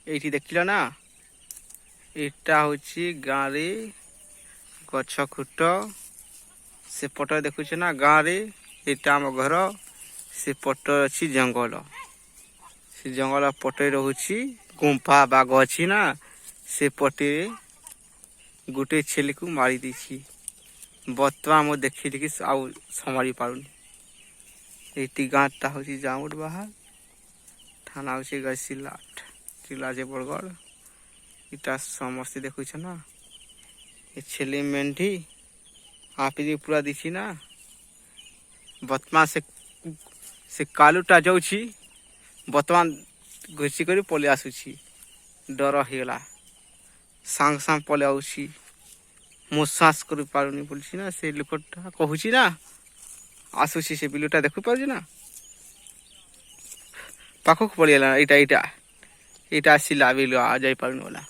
এইটি ଦେଖିଲ ନା ଏଇଟା ହଉଛି ଗାଁରେ ଗଛ ଖୁଟ ସେପଟେ ଦେଖୁଛ ନା ଗାଁରେ ଏଇଟା ଆମ ଘର ସେପଟେ ଅଛି ଜଙ୍ଗଲ ସେ ଜଙ୍ଗଲ ପଟେ ରହୁଛି ଗୁମ୍ଫା ବାଘ ଅଛି ନା ସେପଟେ ଗୋଟେ ଛେଳିକୁ ମାରି ଦେଇଛି ବର୍ତ୍ତମାନ ମୁଁ ଦେଖିକି ଆଉ ସମ୍ଭାଳି ପାରୁନି ଏଇଟି ଗାଁଟା ହଉଛି ଜାମୁଟ ବାହାର ଥାନା ହଉଛି ଗସିଲାଟ ଜିଲ୍ଲା ଯେ ବରଗଡ଼ ଏଇଟା ସମସ୍ତେ ଦେଖୁଛ ନା ଏ ଛେଳି ମେଣ୍ଢି ହାପି ପୁରା ଦିଛି ନା ବର୍ତ୍ତମାନ ସେ କାଲୁଟା ଯାଉଛି ବର୍ତ୍ତମାନ ଘୁଷି କରି ପଳେଇ ଆସୁଛି ଡର ହେଇଗଲା ସାଙ୍ଗ ସାଙ୍ଗ ପଳେଇ ଆସୁଛି ମୁଁ ଶ୍ୱାସ କରିପାରୁନି ବୋଲଛି ନା ସେ ଲୋକଟା କହୁଛି ନା ଆସୁଛି ସେ ବିଲୁଟା ଦେଖିପାରୁଛି ନା ପାଖକୁ ପଳେଇଗଲା ଏଇଟା ଆସିଲା ବିଲ ଯାଇପାରୁନି ଗଲା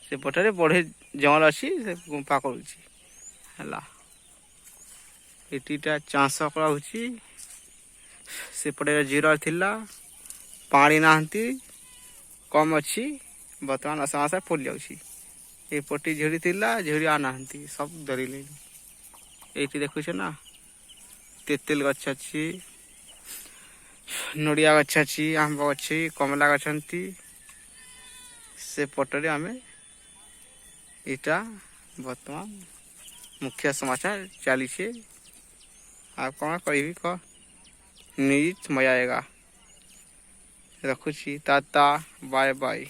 ସେ ପଟରେ ବଢ଼େ ଜଙ୍ଗଲ ଅଛି ସେ ଗୁମ୍ଫା କରୁଛି ହେଲା ଏଠିଟା ଚାଷ କରାହଉଛି ସେପଟେ ଜିରା ଥିଲା ପାଣି ନାହାନ୍ତି କମ୍ ଅଛି ବର୍ତ୍ତମାନ ଆସ ମାସ ଫୁଲି ଯାଉଛି ଏପଟେ ଝୁରି ଥିଲା ଝୁରି ଆନାହାନ୍ତି ସବୁ ଧରିଲେ ଏଇଠି ଦେଖୁଛ ନା ତେତେଲ ଗଛ ଅଛି ନଡ଼ିଆ ଗଛ ଅଛି ଆମ୍ବ ଅଛି କମଲା ଗଛ ଅଛି ସେପଟରେ ଆମେ ଏଇଟା ବର୍ତ୍ତମାନ ମୁଖ୍ୟ ସମାଚାର ଚାଲିଛି ଆଉ କ'ଣ କହିବି କହ ନ୍ୟୁଜ୍ ମଜା ଆଏଗା ରଖୁଛି ଟାଟା ବାଏ ବାଏ।